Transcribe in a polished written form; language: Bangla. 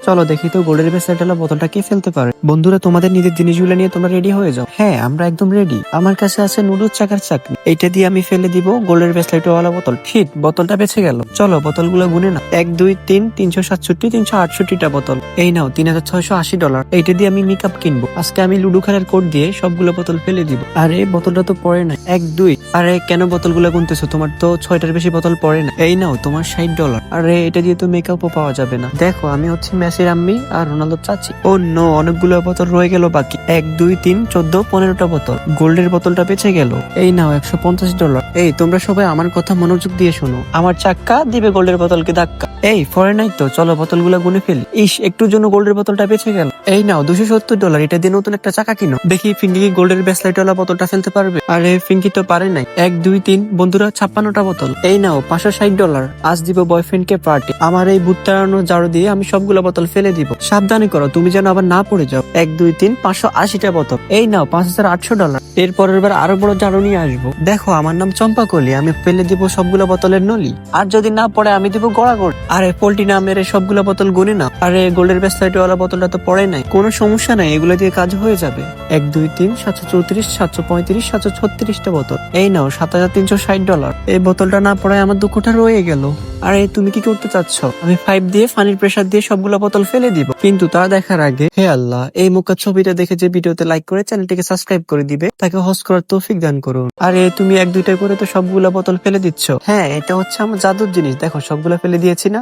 চলো দেখি তো গোল্ডের ভেসেলওয়ালা বোতলটা কে ফেলতে পারে। বন্ধুরা, তোমাদের নিজের জিনিসগুলো নিয়ে তোমরা রেডি হয়ে যাও। হ্যাঁ, আমরা একদম রেডি। আমার কাছে আছে নুডলস চাকার চাকনি, এইটা দিয়ে আমি ফেলে দিব গোল্ডের ভেসেলওয়ালা বোতল। ঠিক, বোতলটা বেঁচে গেল। চলো বোতলগুলো গুনে না। 1 2 3 367 368টা বোতল। এই নাও $3680। এইটা দিয়ে আমি মেকআপ কিনবো। আজকে আমি লুডো খেলার কোড দিয়ে সবগুলো বোতল ফেলে দিব। আরে বোতলটা তো পড়ে নাই। 1 2। আরে কেন বোতলগুলো গুনতেছো? তোমার তো 6টার বেশি বোতল পড়ে না। এই নাও তোমার $60। আরে এটা দিয়ে তো মেকআপও পাওয়া যাবে না। দেখো, আমি হচ্ছে মেসির আম্মি আর রোনালদোর চাচি। ও নো, অনেকগুলো বোতল রয়ে গেল বাকি। 1 2 3 14 15টা বোতল। গোল্ডের বোতলটা বেঁচে গেল। এই নাও $150। এই তোমরা সবাই আমার কথা মনোযোগ দিয়ে শোনো। আমার চাক্কা দিবে গোল্ডের বোতলকে ধাক্কা। এই ফরে নাই তো, চলো বোতলগুলো গুনে ফেলি। ইস, একটুর জন্য গোল্ডের বোতলটা বেঁচে গেল। এই নাও $270। এটা দিয়ে নতুন একটা চাকা কিনো। দেখি ফিঙ্কি কি গোল্ডের ব্রেসলেটওয়ালা বোতলটা ফেলতে পারবে। আরে ফিঙ্কি তো পারে নাই। 1 2 3 বন্ধুরা 56টা বোতল। এই নাও $560। আজ দিব বয়ফ্রেন্ডকে পার্টি। আমার এই ভূত তাড়ানো ঝাড়ু দিয়ে আমি সবগুলো বোতল ফেলে দিব। সাবধানে করো, তুমি যেন আবার না পড়ে যাও। 1 2 3 580টা বোতল। এই নাও $5800। এরপরের বার আরো বড় ঝাড়ু নিয়ে আসবো। দেখো, আমার নাম চম্পাকলি। আমি ফেলে দিব সবগুলো বোতলের নলি। আর যদি না পড়ে আমি দিব গড়াগড়। আরে পোল্টি না মেরে সবগুলো বোতল গুনে না। আরে গোল্ডের ব্রেসলেটওয়ালা বোতলটা তো পড়ে নাই। কোনো সমস্যা নাই, এগুলো দিয়ে কাজ হয়ে যাবে। 1 2 3 734 735 736টা বোতল। এই নাও $7360। এই বোতলটা না পড়ায় আমার দুঃখটা রয়ে গেল। আরে তুমি কি করতে চাচ্ছ? আমি 5 দিয়ে পানির প্রেসার দিয়ে সবগুলো বোতল ফেলে দিব, কিন্তু তা দেখার আগে হে আল্লাহ, এই মুখা ছবিটা দেখে যে ভিডিওতে লাইক করে চ্যানেলটিকে সাবস্ক্রাইব করে দিবে তাকে হোস্ট করার তৌফিক দান করুন। আরে তুমি 1 2টা করে তো সবগুলো বোতল ফেলে দিচ্ছ। হ্যাঁ, এটা হচ্ছে আমার জাদুর জিনিস। দেখো সবগুলো ফেলে দিয়েছি না।